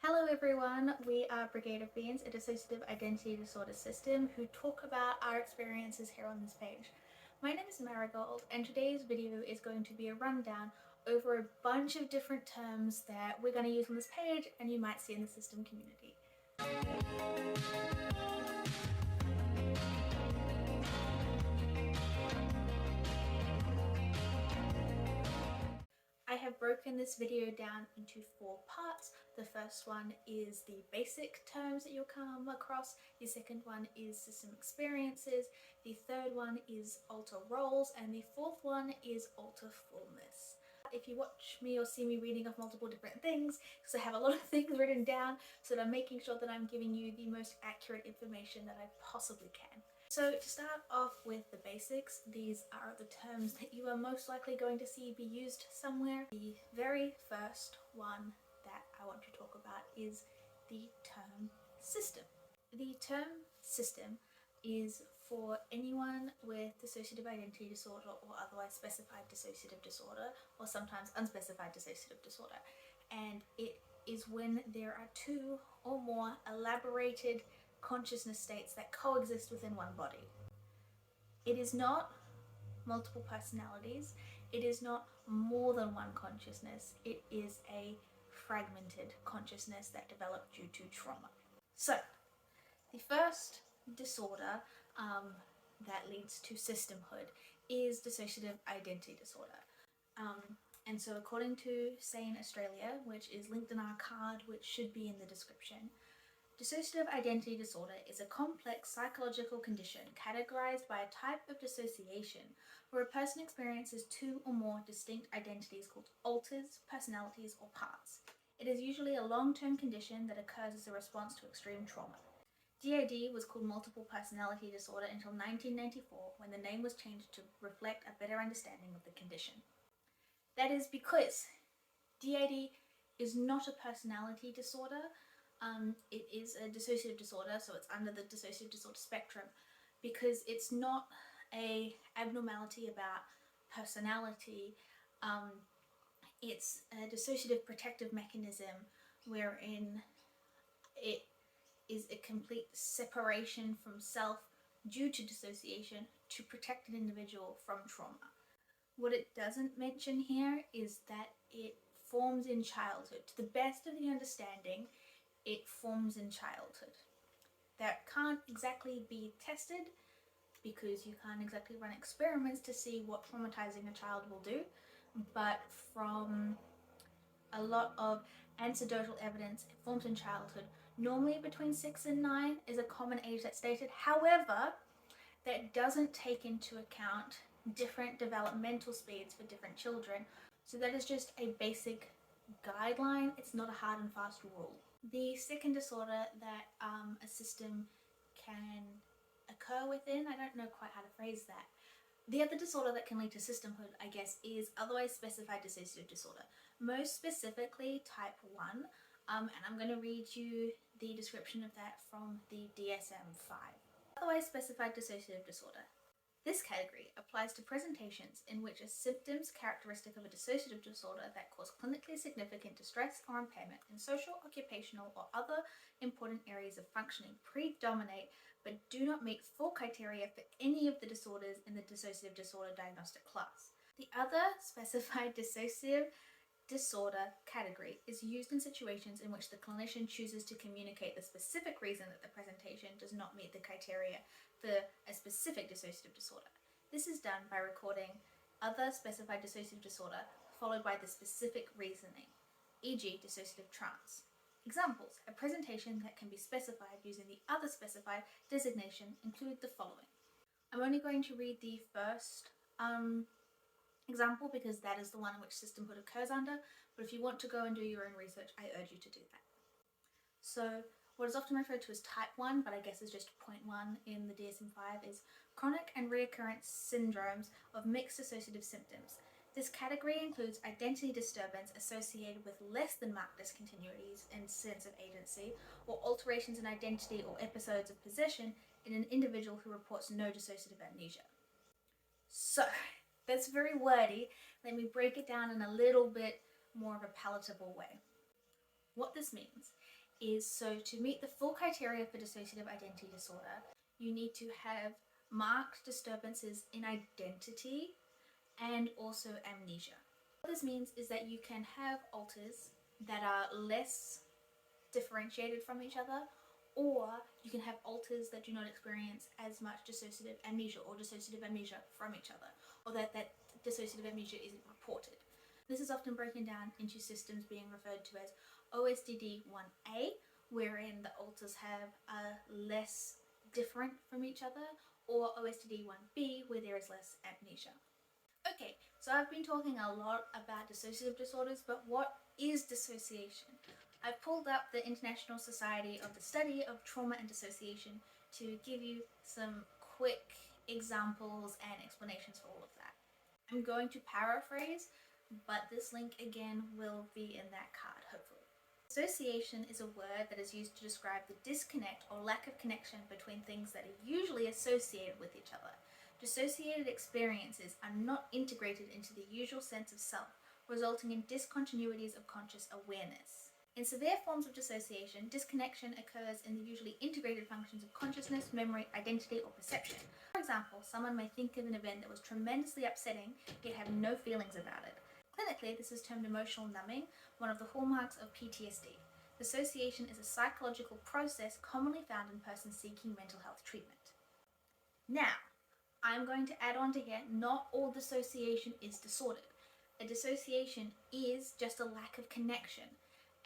Hello everyone, we are Brigade of Beings, a dissociative identity disorder system who talk about our experiences here on this page. My name is Marigold and today's video is going to be a rundown over a bunch of different terms that we're going to use on this page and you might see in the system community. I have broken this video down into 4 parts. The first one is the basic terms that you'll come across. The second one is system experiences. The third one is alter roles. And the fourth one is alter fullness. If you watch me or see me reading off multiple different things, because I have a lot of things written down, so that I'm making sure that I'm giving you the most accurate information that I possibly can. So to start off with the basics, these are the terms that you are most likely going to see be used somewhere. The very first one that I want to talk about is the term system. The term system is for anyone with dissociative identity disorder or otherwise specified dissociative disorder, or sometimes unspecified dissociative disorder. And it is when there are 2 or more elaborated consciousness states that coexist within one body. It is not multiple personalities, it is not more than one consciousness, it is a fragmented consciousness that developed due to trauma. So, the first disorder that leads to systemhood is dissociative identity disorder. And so according to Sane Australia, which is linked in our card, which should be in the description, dissociative identity disorder is a complex psychological condition categorized by a type of dissociation where a person experiences 2 or more distinct identities called alters, personalities, or parts. It is usually a long-term condition that occurs as a response to extreme trauma. DID was called multiple personality disorder until 1994, when the name was changed to reflect a better understanding of the condition. That is because DID is not a personality disorder. It is a dissociative disorder, so it's under the dissociative disorder spectrum, because it's not a abnormality about personality. It's a dissociative protective mechanism wherein it is a complete separation from self due to dissociation to protect an individual from trauma. What it doesn't mention here is that it forms in childhood. To the best of the understanding, it forms in childhood. That can't exactly be tested because you can't exactly run experiments to see what traumatizing a child will do, but from a lot of anecdotal evidence, it forms in childhood. Normally between 6 and 9 is a common age that's stated. However, that doesn't take into account different developmental speeds for different children. So that is just a basic guideline. It's not a hard and fast rule. The second disorder that a system can occur within, I don't know quite how to phrase that. The other disorder that can lead to systemhood, I guess, is otherwise specified dissociative disorder. Most specifically type 1, and I'm going to read you the description of that from the DSM-5. Otherwise specified dissociative disorder. This category applies to presentations in which a symptoms characteristic of a dissociative disorder that cause clinically significant distress or impairment in social, occupational, or other important areas of functioning predominate but do not meet full criteria for any of the disorders in the dissociative disorder diagnostic class. The other specified dissociative disorder category is used in situations in which the clinician chooses to communicate the specific reason that the presentation does not meet the criteria for a specific dissociative disorder. This is done by recording other specified dissociative disorder followed by the specific reasoning, e.g. dissociative trance. Examples: a presentation that can be specified using the other specified designation include the following. I'm only going to read the first example because that is the one in which systemhood occurs under, but if you want to go and do your own research, I urge you to do that. So what is often referred to as type 1, but I guess is just point 1 in the DSM-5, is chronic and recurrent syndromes of mixed dissociative symptoms. This category includes identity disturbance associated with less than marked discontinuities in sense of agency, or alterations in identity or episodes of possession in an individual who reports no dissociative amnesia. So, that's very wordy. Let me break it down in a little bit more of a palatable way. What this means is, so to meet the full criteria for dissociative identity disorder, you need to have marked disturbances in identity and also amnesia. What this means is that you can have alters that are less differentiated from each other, or you can have alters that do not experience as much dissociative amnesia or dissociative amnesia from each other, or that dissociative amnesia isn't reported. This is often broken down into systems being referred to as OSDD 1A, wherein the alters are less different from each other, or OSDD 1B, where there is less amnesia. Okay, so I've been talking a lot about dissociative disorders, but what is dissociation? I've pulled up the International Society of the Study of Trauma and Dissociation to give you some quick examples and explanations for all of that. I'm going to paraphrase, but this link again will be in that card, hopefully. Dissociation is a word that is used to describe the disconnect or lack of connection between things that are usually associated with each other. Dissociated experiences are not integrated into the usual sense of self, resulting in discontinuities of conscious awareness. In severe forms of dissociation, disconnection occurs in the usually integrated functions of consciousness, memory, identity, or perception. For example, someone may think of an event that was tremendously upsetting, yet have no feelings about it. Clinically, this is termed emotional numbing, one of the hallmarks of PTSD. Dissociation is a psychological process commonly found in persons seeking mental health treatment. Now, I'm going to add on to here, not all dissociation is disordered. A dissociation is just a lack of connection,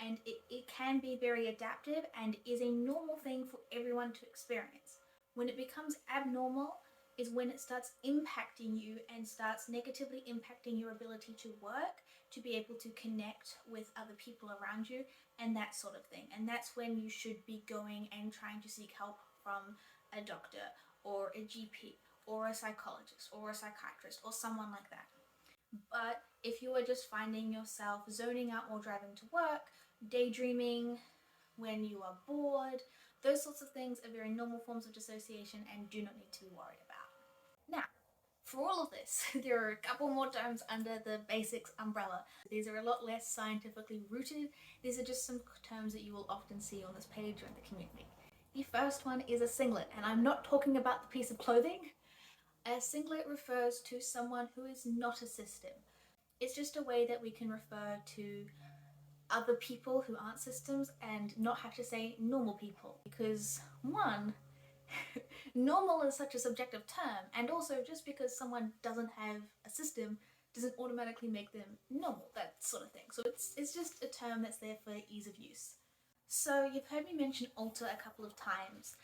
and it can be very adaptive and is a normal thing for everyone to experience. When it becomes abnormal is when it starts impacting you and starts negatively impacting your ability to work, to be able to connect with other people around you, and that sort of thing. And that's when you should be going and trying to seek help from a doctor or a GP or a psychologist or a psychiatrist or someone like that. But if you are just finding yourself zoning out while driving to work, daydreaming when you are bored, those sorts of things are very normal forms of dissociation and do not need to be worried about. Now, for all of this, there are a couple more terms under the basics umbrella. These are a lot less scientifically rooted. These are just some terms that you will often see on this page or in the community. The first one is a singlet, and I'm not talking about the piece of clothing. A singlet refers to someone who is not a system. It's just a way that we can refer to other people who aren't systems and not have to say normal people, because one, normal is such a subjective term, and also just because someone doesn't have a system doesn't automatically make them normal, that sort of thing. So it's just a term that's there for ease of use. So you've heard me mention alter a couple of times,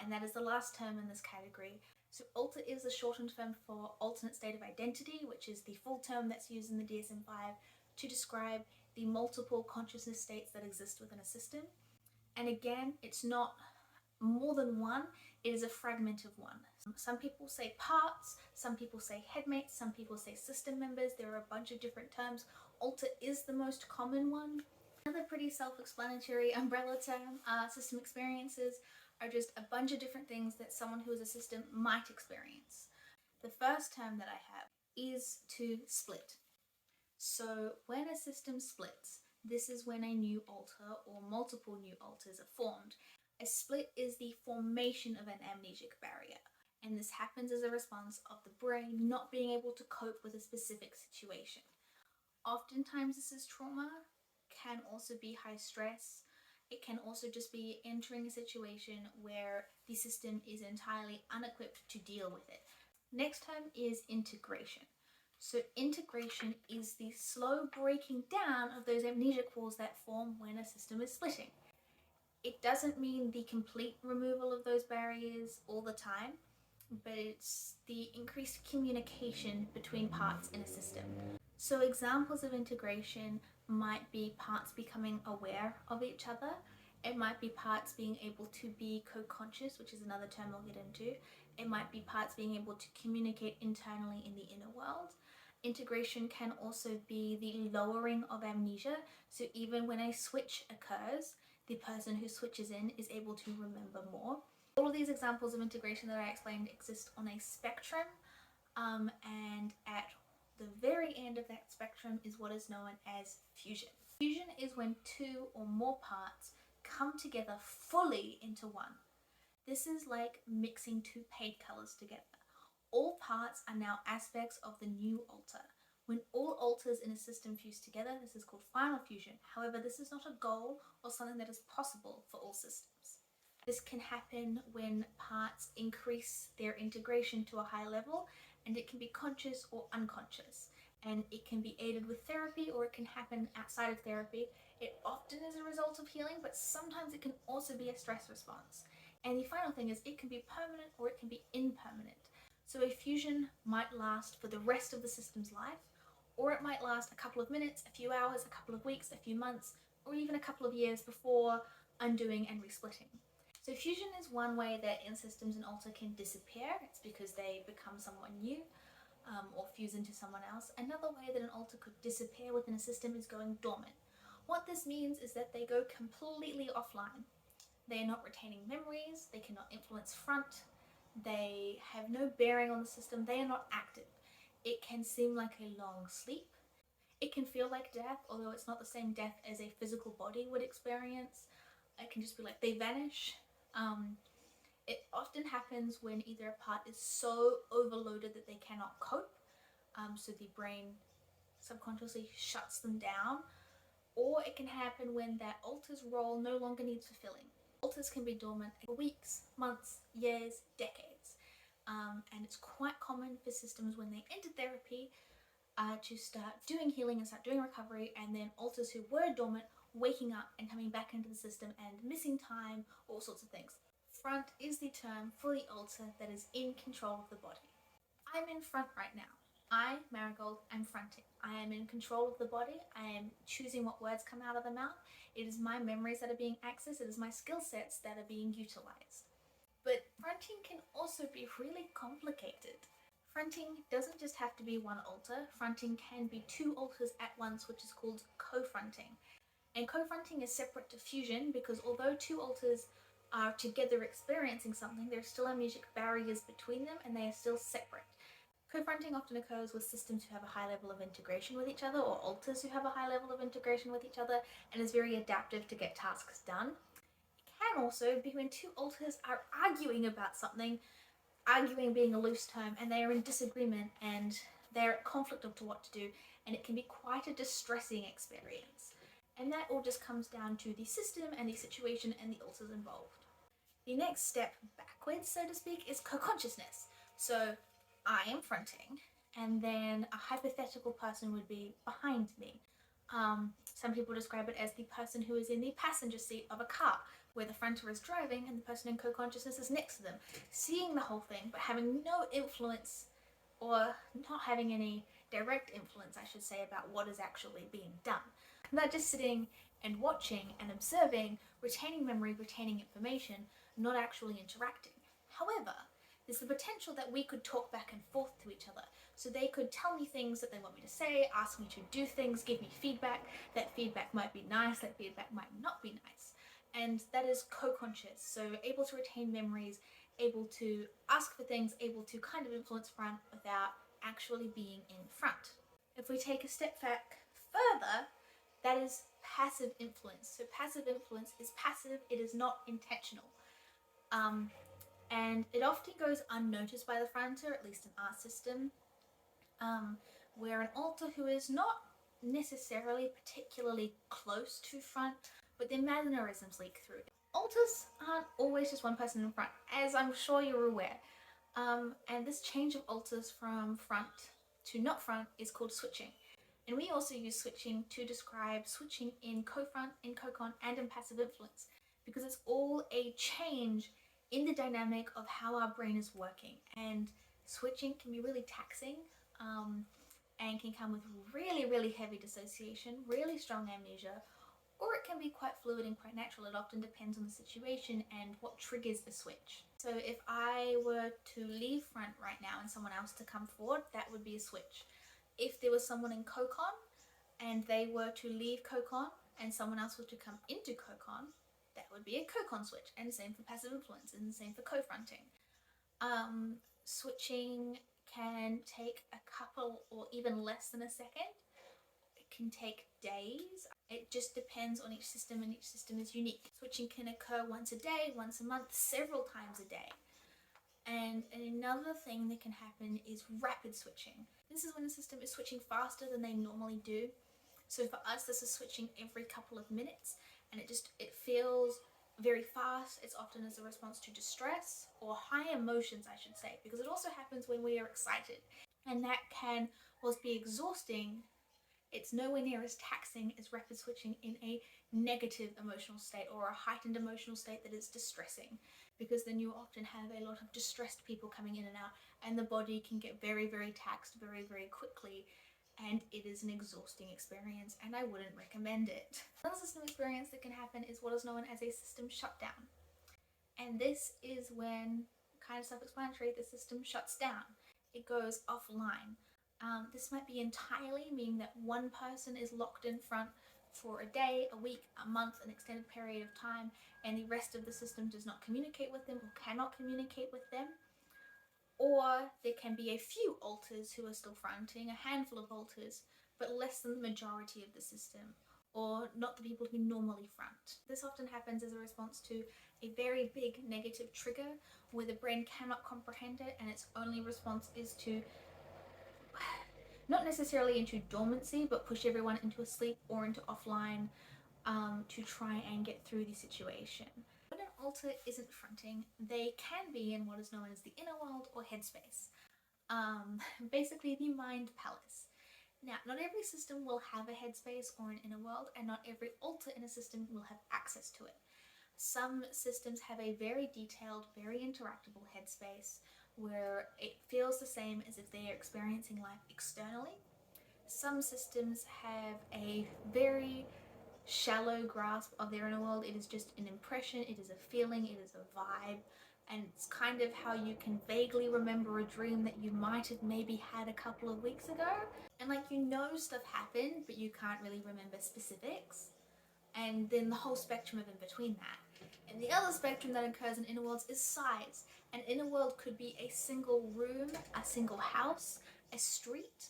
and that is the last term in this category. So alter is a shortened term for alternate state of identity, which is the full term that's used in the DSM-5 to describe the multiple consciousness states that exist within a system. And again, it's not more than one, it is a fragment of one. Some people say parts, some people say headmates, some people say system members. There are a bunch of different terms. Alter is the most common one. Another pretty self-explanatory umbrella term, system experiences, are just a bunch of different things that someone who is a system might experience. The first term that I have is to split. So when a system splits, this is when a new alter or multiple new alters are formed. A split is the formation of an amnesic barrier, and this happens as a response of the brain not being able to cope with a specific situation. Oftentimes this is trauma, can also be high stress. It can also just be entering a situation where the system is entirely unequipped to deal with it. Next term is integration. So integration is the slow breaking down of those amnesic walls that form when a system is splitting. It doesn't mean the complete removal of those barriers all the time, but it's the increased communication between parts in a system. So examples of integration might be parts becoming aware of each other. It might be parts being able to be co-conscious, which is another term I'll get into. It might be parts being able to communicate internally in the inner world. Integration can also be the lowering of amnesia. So even when a switch occurs, the person who switches in is able to remember more. All of these examples of integration that I explained exist on a spectrum, and at the very end of that spectrum is what is known as fusion. Fusion is when two or more parts come together fully into one. This is like mixing two paint colors together. All parts are now aspects of the new alter. When all alters in a system fuse together, this is called final fusion. However, this is not a goal or something that is possible for all systems. This can happen when parts increase their integration to a high level, and it can be conscious or unconscious. And it can be aided with therapy, or it can happen outside of therapy. It often is a result of healing, but sometimes it can also be a stress response. And the final thing is it can be permanent or it can be impermanent. So a fusion might last for the rest of the system's life, or it might last a couple of minutes, a few hours, a couple of weeks, a few months, or even a couple of years before undoing and resplitting. So fusion is one way that in systems an alter can disappear. It's because they become someone new or fuse into someone else. Another way that an alter could disappear within a system is going dormant. What this means is that they go completely offline. They are not retaining memories, they cannot influence front, they have no bearing on the system, they are not active. It can seem like a long sleep. It can feel like death, although it's not the same death as a physical body would experience. It can just be like they vanish. It often happens when either a part is so overloaded that they cannot cope, so the brain subconsciously shuts them down, or it can happen when that alter's role no longer needs fulfilling. Alters can be dormant for weeks, months, years, decades. And it's quite common for systems when they enter therapy to start doing healing and start doing recovery, and then alters who were dormant waking up and coming back into the system and missing time, all sorts of things. Front is the term for the alter that is in control of the body. I'm in front right now. I, Marigold, am fronting. I am in control of the body. I am choosing what words come out of the mouth. It is my memories that are being accessed. It is my skill sets that are being utilized. But fronting can also be really complicated. Fronting doesn't just have to be one alter. Fronting can be two alters at once, which is called co-fronting. And co-fronting is separate to fusion because although two alters are together experiencing something, there are still amnesic barriers between them and they are still separate. Co-fronting often occurs with systems who have a high level of integration with each other, or alters who have a high level of integration with each other, and is very adaptive to get tasks done. It can also be when two alters are arguing about something, arguing being a loose term, and they are in disagreement and they're at conflict of to what to do, and it can be quite a distressing experience. And that all just comes down to the system and the situation and the alters involved. The next step backwards, so to speak, is co-consciousness. So I am fronting, and then a hypothetical person would be behind me. Some people describe it as the person who is in the passenger seat of a car, where the fronter is driving and the person in co-consciousness is next to them, seeing the whole thing but having no influence, or not having any direct influence, I should say, about what is actually being done. They're just sitting and watching and observing, retaining memory, retaining information, not actually interacting. However, there's the potential that we could talk back and forth to each other. So they could tell me things that they want me to say, ask me to do things, give me feedback. That feedback might be nice, that feedback might not be nice. And that is co-conscious, so able to retain memories, able to ask for things, able to kind of influence front without actually being in front. If we take a step back further, that is passive influence. So passive influence is passive, it is not intentional. And it often goes unnoticed by the fronter, at least in our system, where an alter who is not necessarily particularly close to front, but their mannerisms leak through. Alters aren't always just one person in front, as I'm sure you're aware. And this change of alters from front to not front is called switching. And we also use switching to describe switching in co-front, in co-con, and in passive influence, because it's all a change in the dynamic of how our brain is working. And switching can be really taxing and can come with really, really heavy dissociation, really strong amnesia, or it can be quite fluid and quite natural. It often depends on the situation and what triggers a switch. So if I were to leave front right now and someone else to come forward, that would be a switch. If there was someone in co-con and they were to leave co-con and someone else were to come into co-con, that would be a co-con switch, and the same for passive influence, and the same for co-fronting. Switching can take a couple or even less than a second. It can take days. It just depends on each system, and each system is unique. Switching can occur once a day, once a month, several times a day. And another thing that can happen is rapid switching. This is when a system is switching faster than they normally do. So for us, this is switching every couple of minutes, and it feels very fast. It's often as a response to distress or high emotions, I should say, because it also happens when we are excited. And that can, whilst be exhausting, it's nowhere near as taxing as rapid switching in a negative emotional state or a heightened emotional state that is distressing, because then you often have a lot of distressed people coming in and out, and the body can get very, very taxed very, very quickly, and it is an exhausting experience, and I wouldn't recommend it. Another system experience that can happen is what is known as a system shutdown. And this is when, kind of self-explanatory, the system shuts down. It goes offline. This might be entirely meaning that one person is locked in front for a day, a week, a month, an extended period of time, and the rest of the system does not communicate with them or cannot communicate with them. Or there can be a few alters who are still fronting, a handful of alters, but less than the majority of the system, or not the people who normally front. This often happens as a response to a very big negative trigger where the brain cannot comprehend it, and its only response is to, not necessarily into dormancy, but push everyone into a sleep or into offline to try and get through the situation. When an alter isn't fronting, they can be in what is known as the inner world or headspace, basically the mind palace. Now, not every system will have a headspace or an inner world, and not every alter in a system will have access to it. Some systems have a very detailed, very interactable headspace where it feels the same as if they are experiencing life externally. Some systems have a very shallow grasp of their inner world. It is just an impression, it is a feeling, it is a vibe, and it's kind of how you can vaguely remember a dream that you might have maybe had a couple of weeks ago, and like stuff happened but you can't really remember specifics, and then the whole spectrum of in between that. And the other spectrum that occurs in inner worlds is size. An inner world could be a single room, a single house, a street,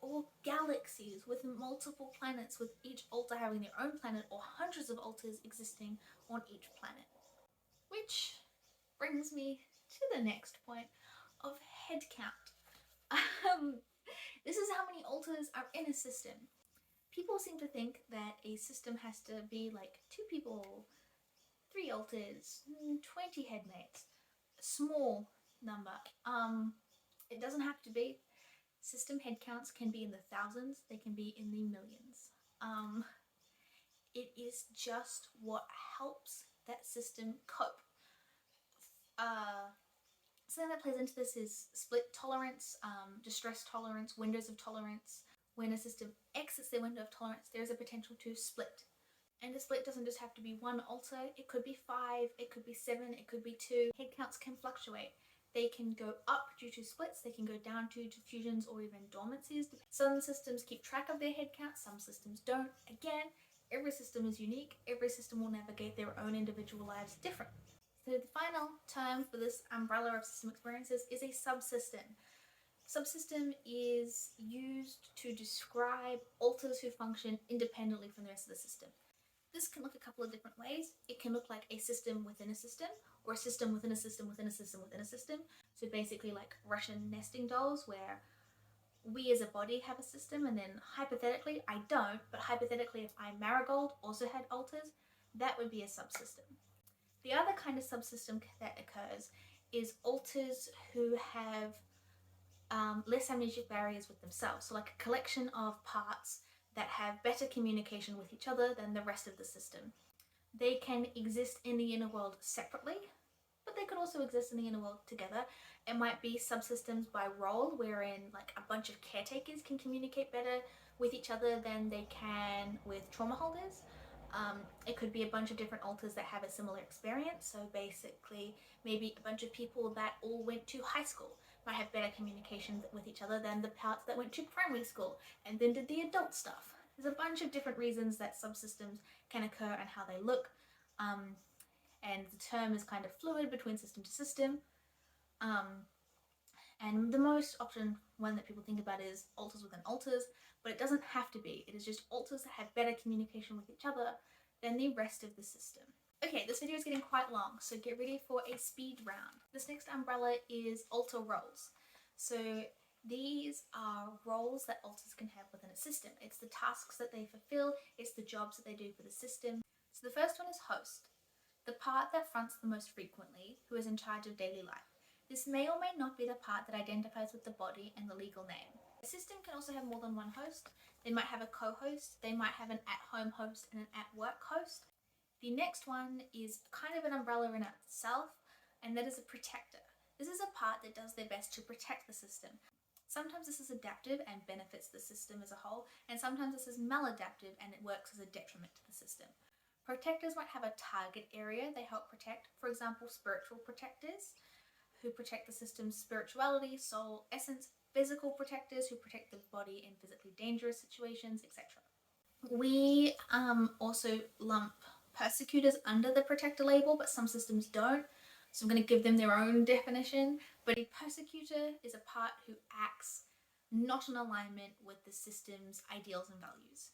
or galaxies with multiple planets, with each alter having their own planet, or hundreds of alters existing on each planet. Which brings me to the next point of head count. This is how many alters are in a system. People seem to think that a system has to be like 2 people, 3 alters, 20 headmates, a small number. It doesn't have to be. System head counts can be in the thousands, they can be in the millions. It is just what helps that system cope. Something that plays into this is split tolerance, distress tolerance, windows of tolerance. When a system exits their window of tolerance, there is a potential to split. And a split doesn't just have to be 1 alter, it could be 5, it could be 7, it could be 2. Head counts can fluctuate. They can go up due to splits, they can go down due to fusions or even dormancies. Some systems keep track of their head count, some systems don't. Again, every system is unique, every system will navigate their own individual lives differently. So the final term for this umbrella of system experiences is a subsystem. Subsystem is used to describe alters who function independently from the rest of the system. This can look a couple of different ways. It can look like a system within a system, or a system within a system within a system within a system. So basically like Russian nesting dolls, where we as a body have a system, and then hypothetically, I don't, but hypothetically if I Marigold also had alters, that would be a subsystem. The other kind of subsystem that occurs is alters who have less amnesic barriers with themselves. So like a collection of parts that have better communication with each other than the rest of the system. They can exist in the inner world separately, but they could also exist in the inner world together. It might be subsystems by role, wherein like a bunch of caretakers can communicate better with each other than they can with trauma holders. It could be a bunch of different alters that have a similar experience. So basically, maybe a bunch of people that all went to high school might have better communication with each other than the parts that went to primary school and then did the adult stuff. There's a bunch of different reasons that subsystems can occur and how they look. And the term is kind of fluid between system to system. And the most often one that people think about is alters within alters, but it doesn't have to be. It is just alters that have better communication with each other than the rest of the system. Okay, this video is getting quite long, so get ready for a speed round. This next umbrella is alter roles. So these are roles that alters can have within a system. It's the tasks that they fulfill, it's the jobs that they do for the system. So the first one is host, the part that fronts the most frequently, who is in charge of daily life. This may or may not be the part that identifies with the body and the legal name. A system can also have more than one host. They might have a co-host, they might have an at-home host and an at-work host. The next one is kind of an umbrella in itself, and that is a protector. This is a part that does their best to protect the system. Sometimes this is adaptive and benefits the system as a whole, and sometimes this is maladaptive and it works as a detriment to the system. Protectors might have a target area they help protect, for example, spiritual protectors, who protect the system's spirituality, soul, essence, physical protectors who protect the body in physically dangerous situations, etc. We also lump persecutors under the protector label, but some systems don't. So I'm going to give them their own definition. But a persecutor is a part who acts not in alignment with the system's ideals and values.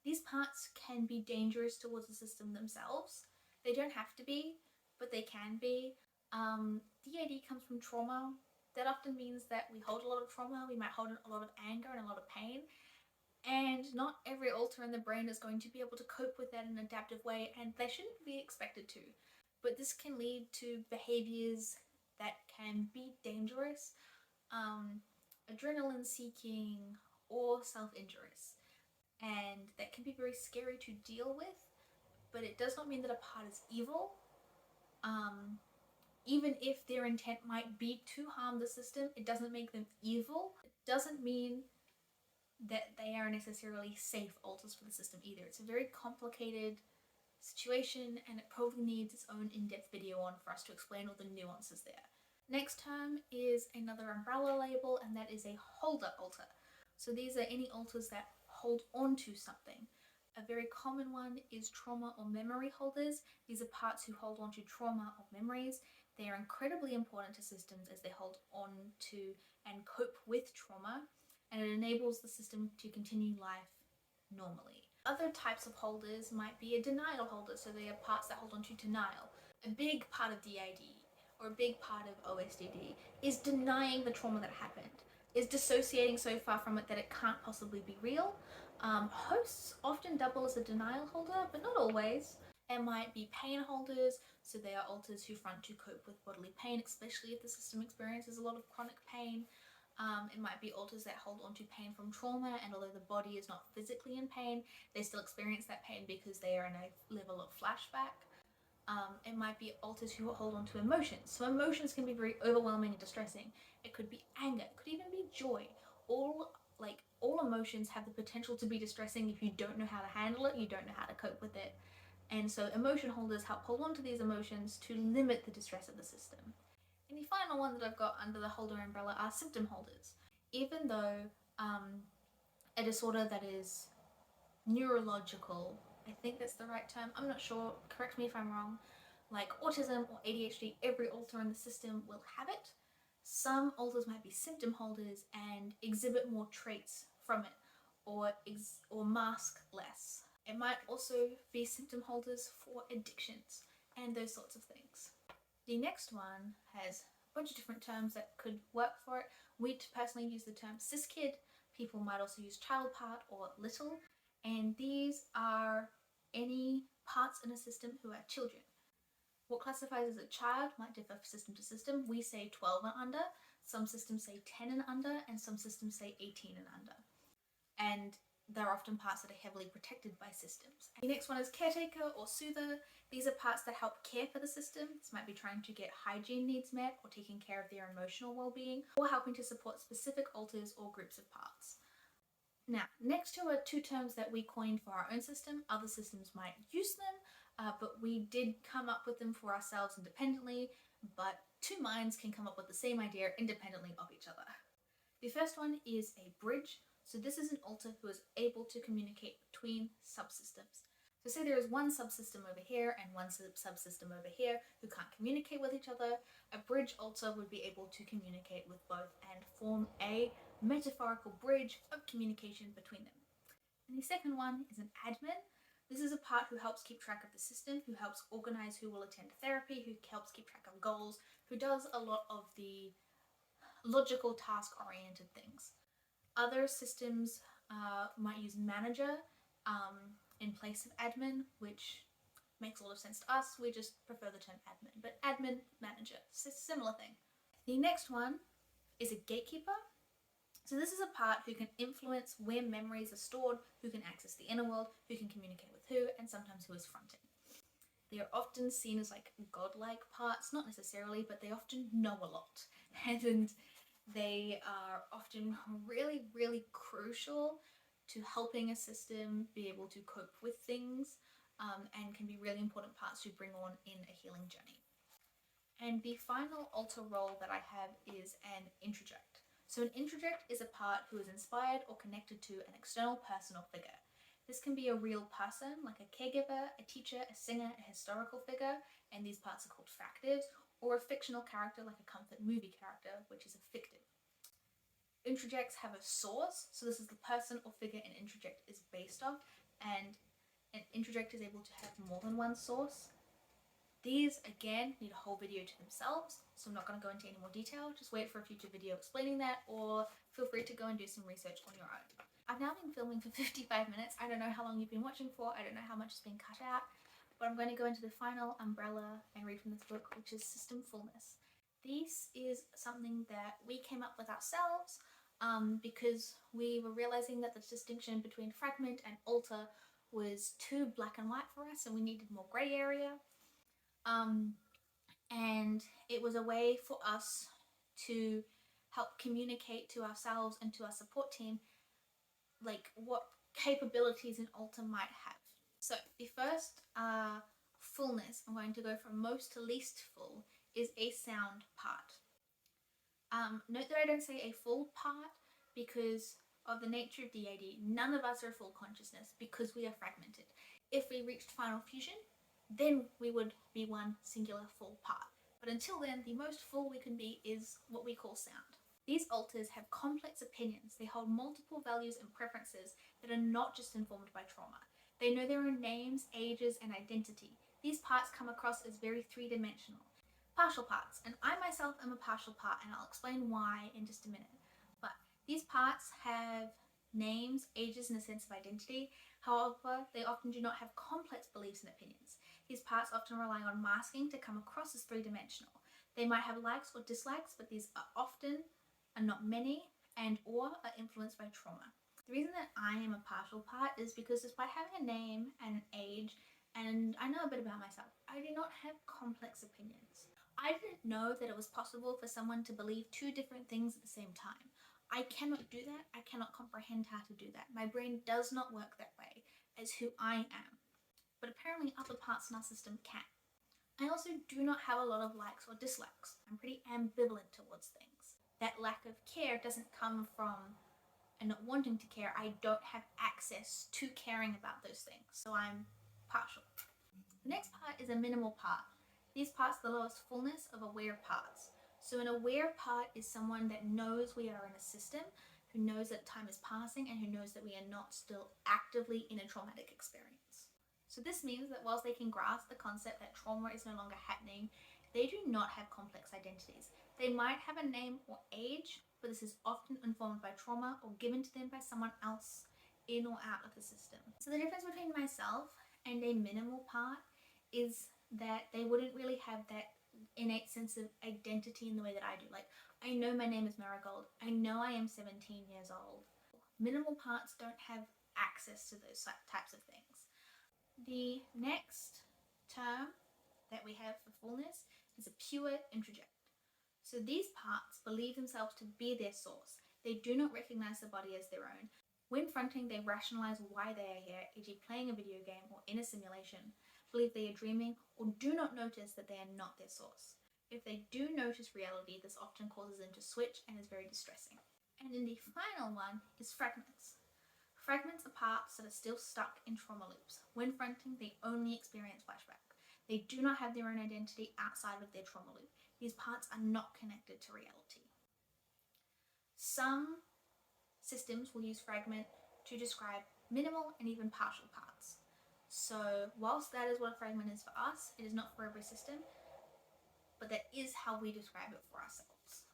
These parts can be dangerous towards the system themselves. They don't have to be, but they can be. DID comes from trauma. That often means that we hold a lot of trauma, we might hold a lot of anger and a lot of pain, and not every alter in the brain is going to be able to cope with that in an adaptive way, and they shouldn't be expected to. But this can lead to behaviors that can be dangerous, adrenaline seeking, or self-injurious. And that can be very scary to deal with, but it does not mean that a part is evil. Even if their intent might be to harm the system, it doesn't make them evil. It doesn't mean that they are necessarily safe alters for the system either. It's a very complicated situation, and it probably needs its own in-depth video on for us to explain all the nuances there. Next term is another umbrella label, and that is a holder alter. So these are any alters that hold on to something. A very common one is trauma or memory holders. These are parts who hold on to trauma or memories. They are incredibly important to systems as they hold on to and cope with trauma, and it enables the system to continue life normally. Other types of holders might be a denial holder, so they are parts that hold on to denial. A big part of DID, or a big part of OSDD, is denying the trauma that happened, is dissociating so far from it that it can't possibly be real. Hosts often double as a denial holder, but not always. There might be pain holders, so they are alters who front to cope with bodily pain, especially if the system experiences a lot of chronic pain. It might be alters that hold on to pain from trauma, and although the body is not physically in pain, they still experience that pain because they are in a level of flashback. It might be alters who hold on to emotions. So emotions can be very overwhelming and distressing. It could be anger, it could even be joy. All emotions have the potential to be distressing if you don't know how to handle it, you don't know how to cope with it. And so emotion holders help hold on to these emotions to limit the distress of the system. And the final one that I've got under the holder umbrella are symptom holders. Even though a disorder that is neurological, I think that's the right term, I'm not sure, correct me if I'm wrong, like autism or ADHD, every alter in the system will have it. Some alters might be symptom holders and exhibit more traits from it, or mask less. It might also be symptom holders for addictions and those sorts of things. The next one has a bunch of different terms that could work for it. We personally use the term cis kid. People might also use child part or little, and these are any parts in a system who are children. What classifies as a child might differ system to system. We say 12 and under, some systems say 10 and under, and some systems say 18 and under. And they're often parts that are heavily protected by systems. The next one is caretaker or soother. These are parts that help care for the system. This might be trying to get hygiene needs met, or taking care of their emotional well-being, or helping to support specific alters or groups of parts. Now, next to are two terms that we coined for our own system. Other systems might use them, but we did come up with them for ourselves independently, but two minds can come up with the same idea independently of each other. The first one is a bridge. So this is an alter who is able to communicate between subsystems. So say there is one subsystem over here and one subsystem over here who can't communicate with each other. A bridge alter would be able to communicate with both and form a metaphorical bridge of communication between them. And the second one is an admin. This is a part who helps keep track of the system, who helps organize who will attend therapy, who helps keep track of goals, who does a lot of the logical task-oriented things. Other systems might use manager in place of admin, which makes a lot of sense to us. We just prefer the term admin, but admin, manager, it's a similar thing. The next one is a gatekeeper. So this is a part who can influence where memories are stored, who can access the inner world, who can communicate with who, and sometimes who is fronting. They are often seen as like godlike parts, not necessarily, but they often know a lot. And they are often really, really crucial to helping a system be able to cope with things, and can be really important parts to bring on in a healing journey. And the final alter role that I have is an introject. So an introject is a part who is inspired or connected to an external person or figure. This can be a real person, like a caregiver, a teacher, a singer, a historical figure, and these parts are called factives, or a fictional character like a comfort movie character, which is a fictive. Introjects have a source, so this is the person or figure an introject is based off, and an introject is able to have more than one source. These, again, need a whole video to themselves, so I'm not going to go into any more detail. Just wait for a future video explaining that, or feel free to go and do some research on your own. I've now been filming for 55 minutes. I don't know how long you've been watching for. I don't know how much has been cut out, but I'm going to go into the final umbrella and read from this book, which is System Fullness. This is something that we came up with ourselves because we were realizing that the distinction between fragment and alter was too black and white for us, and we needed more grey area. And it was a way for us to help communicate to ourselves and to our support team like what capabilities an alter might have. So the first fullness, I'm going to go from most to least full, is a sound part. Note that I don't say a full part because of the nature of DAD. None of us are full consciousness because we are fragmented. If we reached final fusion, then we would be one singular full part. But until then, the most full we can be is what we call sound. These alters have complex opinions. They hold multiple values and preferences that are not just informed by trauma. They know their own names, ages, and identity. These parts come across as very three-dimensional. Partial parts, and I myself am a partial part, and I'll explain why in just a minute. But these parts have names, ages, and a sense of identity. However, they often do not have complex beliefs and opinions. These parts often rely on masking to come across as three-dimensional. They might have likes or dislikes, but these are often, and not many, and or are influenced by trauma. The reason that I am a partial part is because despite having a name and an age, and I know a bit about myself, I do not have complex opinions. I didn't know that it was possible for someone to believe two different things at the same time. I cannot do that. I cannot comprehend how to do that. My brain does not work that way as who I am. But apparently other parts in our system can. I also do not have a lot of likes or dislikes. I'm pretty ambivalent towards things. That lack of care doesn't come from not wanting to care. I don't have access to caring about those things, so I'm partial. The next part is a minimal part. These parts are the lowest fullness of aware parts. So an aware part is someone that knows we are in a system, who knows that time is passing, and who knows that we are not still actively in a traumatic experience. So this means that whilst they can grasp the concept that trauma is no longer happening, they do not have complex identities. They might have a name or age, but this is often informed by trauma or given to them by someone else in or out of the system. So the difference between myself and a minimal part is that they wouldn't really have that innate sense of identity in the way that I do. Like, I know my name is Marigold. I know I am 17 years old. Minimal parts don't have access to those types of things. The next term that we have for fullness is a pure introject. So these parts believe themselves to be their source. They do not recognize the body as their own. When fronting, they rationalize why they are here, e.g. playing a video game or in a simulation, believe they are dreaming, or do not notice that they are not their source. If they do notice reality, this often causes them to switch and is very distressing. And then the final one is fragments. Fragments are parts that are still stuck in trauma loops. When fronting, they only experience flashback. They do not have their own identity outside of their trauma loop. These parts are not connected to reality. Some systems will use fragment to describe minimal and even partial parts. So whilst that is what a fragment is for us, it is not for every system, but that is how we describe it for ourselves.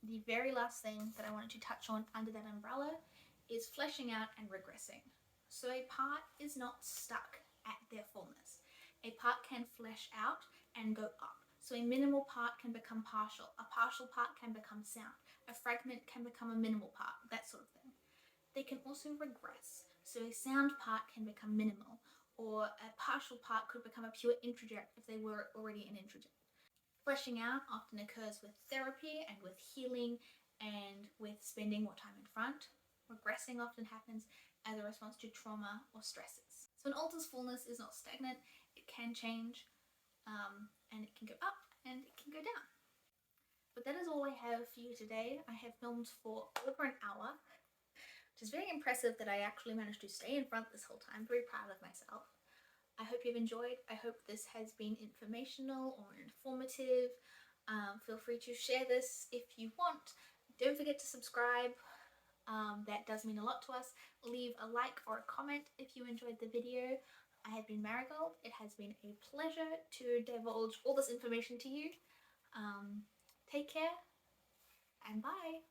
The very last thing that I wanted to touch on under that umbrella is fleshing out and regressing. So a part is not stuck at their fullness. A part can flesh out and go up. So a minimal part can become partial. A partial part can become sound. A fragment can become a minimal part, that sort of thing. They can also regress. So a sound part can become minimal, or a partial part could become a pure introject if they were already an introject. Fleshing out often occurs with therapy and with healing and with spending more time in front. Regressing often happens as a response to trauma or stresses. So an alter's fullness is not stagnant. It can change, and it can go up and it can go down. But that is all I have for you today. I have filmed for over an hour, which is very impressive that I actually managed to stay in front this whole time. I'm very proud of myself. I hope you've enjoyed. I hope this has been informational or informative. Feel free to share this if you want. Don't forget to subscribe. That does mean a lot to us. Leave a like or a comment if you enjoyed the video. I have been Marigold. It has been a pleasure to divulge all this information to you. Take care and bye.